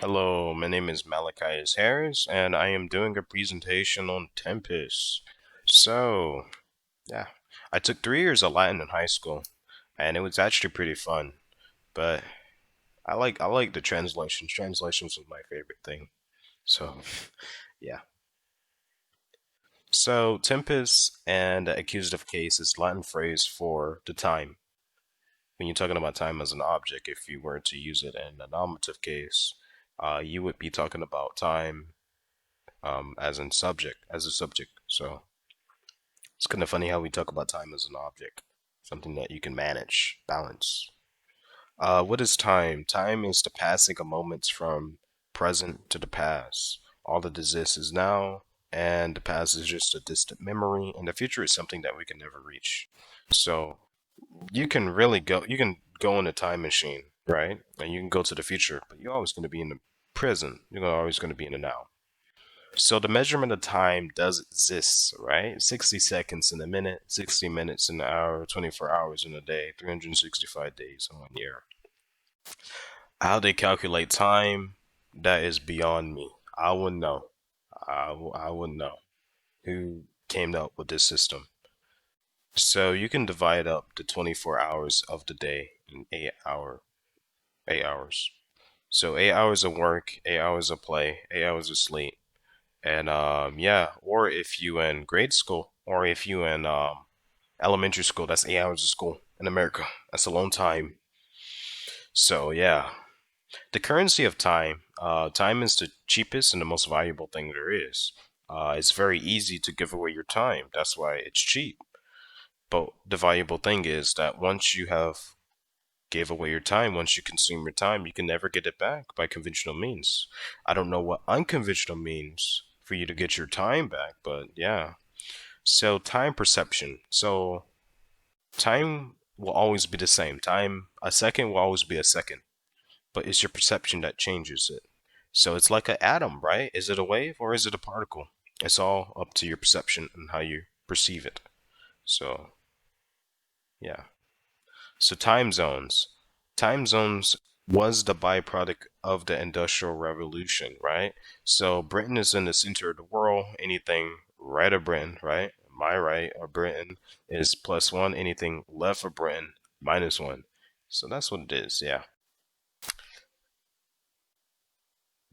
Hello, my name is Malachias Harris, and I am doing a presentation on Tempest. So, yeah, I took 3 years of Latin in high school, and it was actually pretty fun. But I like the translations. Translations was my favorite thing. So, yeah. So, Tempest and accusative case is Latin phrase for the time. When you're talking about time as an object, if you were to use it in a nominative case, you would be talking about time as a subject. So it's kind of funny how we talk about time as an object, something that you can manage, balance. What is time? Time is the passing of moments from present to the past. All that exists is now, and the past is just a distant memory, and the future is something that we can never reach. So you can go in a time machine, right? And you can go to the future, but you're always going to be in the present. You're always going to be in the now. So the measurement of time does exist, right? 60 seconds in a minute, 60 minutes in an hour, 24 hours in a day, 365 days in 1 year. How they calculate time, that is beyond me. I wouldn't know. I wouldn't know who came up with this system. So you can divide up the 24 hours of the day in 8 hours. So 8 hours of work, 8 hours of play, 8 hours of sleep. And yeah, or if you in grade school, or if you in elementary school, that's 8 hours of school in America. That's a long time. So yeah, the currency of time. Time is the cheapest and the most valuable thing there is. It's very easy to give away your time. That's why it's cheap. But the valuable thing is that once you have gave away your time, once you consume your time, you can never get it back by conventional means. I don't know what unconventional means for you to get your time back, but yeah. So time perception. So time will always be the same. Time, a second will always be a second, but it's your perception that changes it. So it's like an atom, right? Is it a wave or is it a particle? It's all up to your perception and how you perceive it. So yeah. So time zones. Time zones was the byproduct of the Industrial Revolution, right? So Britain is in the center of the world. Anything right of Britain, right? My right of Britain is +1. Anything left of Britain, -1. So that's what it is. Yeah.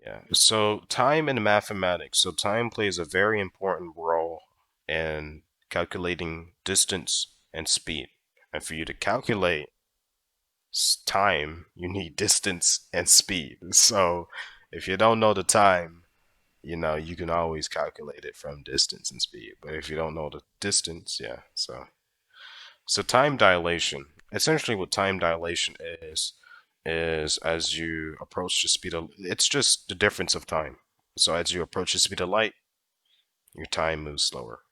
Yeah. So time in mathematics. So time plays a very important role in calculating distance and speed. And for you to calculate time, you need distance and speed. So if you don't know the time, you can always calculate it from distance and speed. But if you don't know the distance, yeah. So time dilation. Essentially what time dilation is as you approach the speed of it's just the difference of time. So as you approach the speed of light, your time moves slower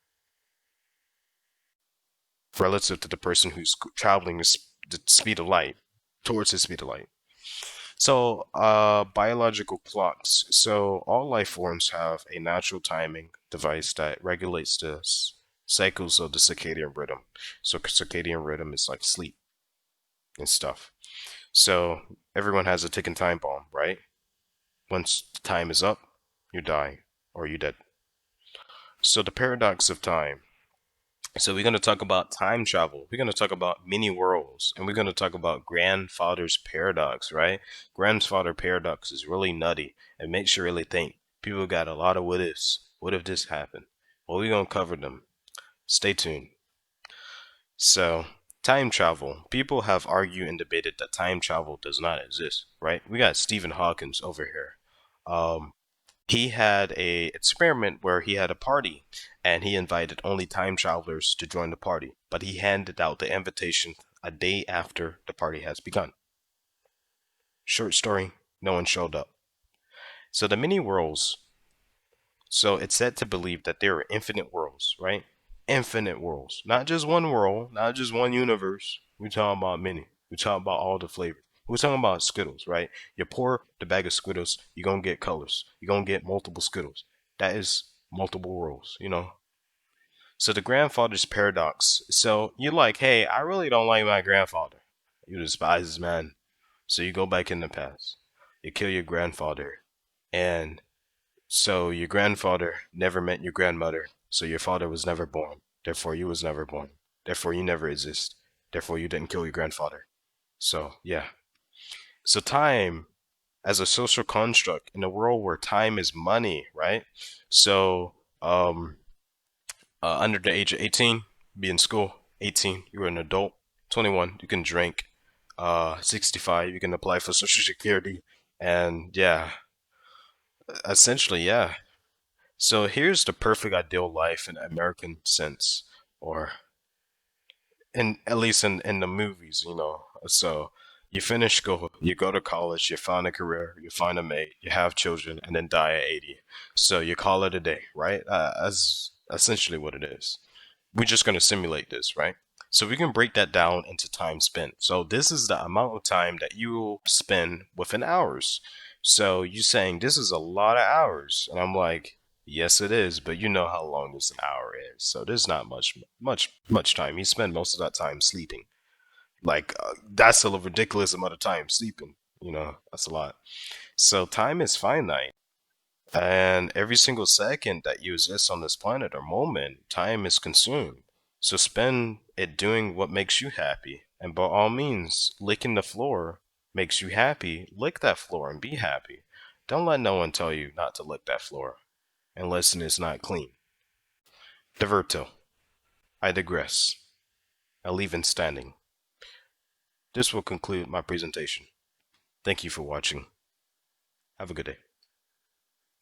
relative to the person who's traveling the speed of light towards the speed of light. So, biological clocks. So, all life forms have a natural timing device that regulates the cycles of the circadian rhythm. So, circadian rhythm is like sleep and stuff. So, everyone has a ticking time bomb, right? Once the time is up, you die or you dead. So, the paradox of time. So we're going to talk about time travel. We're going to talk about many worlds, and we're going to talk about grandfather's paradox, right? Grandfather paradox is really nutty and makes you really think. People got a lot of what ifs. What if this happened? Well, we're going to cover them. Stay tuned. So, time travel. People have argued and debated that time travel does not exist, right? We got Stephen Hawkins over here. Um, he had a experiment where he had a party and he invited only time travelers to join the party, but he handed out the invitation a day after the party has begun. Short story, no one showed up. So the many worlds, so it's said to believe that there are infinite worlds, right? Infinite worlds, not just one world, not just one universe. We're talking about many. We're talking about all the flavors. We're talking about Skittles, right? You pour the bag of Skittles, you're gonna get colors. You're gonna get multiple Skittles. That is multiple worlds. So the grandfather's paradox. So you're like, hey, I really don't like my grandfather. You despise his man. So you go back in the past. You kill your grandfather. And so your grandfather never met your grandmother, so your father was never born. Therefore, you was never born. Therefore, you never exist. Therefore, you didn't kill your grandfather. So, yeah. So time as a social construct in a world where time is money, right? So, under the age of 18, be in school. 18, you're an adult. 21, you can drink. 65, you can apply for Social Security. And yeah, essentially, yeah. So here's the perfect ideal life in American sense, or in at least in the movies, you know. So you finish school, you go to college, you find a career, you find a mate, you have children, and then die at 80. So you call it a day, right? That's essentially what it is. We're just going to simulate this, right? So we can break that down into time spent. So this is the amount of time that you will spend within hours. So you saying this is a lot of hours, and I'm like, yes, it is, but you know how long this an hour is. So there's not much time. You spend most of that time sleeping. Like that's a ridiculous amount of time sleeping. You know, that's a lot. So time is finite. And every single second that you exist on this planet or moment, time is consumed. So spend it doing what makes you happy. And by all means, licking the floor makes you happy. Lick that floor and be happy. Don't let no one tell you not to lick that floor unless it's not clean. Diverto. I digress. I leave in standing. This will conclude my presentation. Thank you for watching. Have a good day.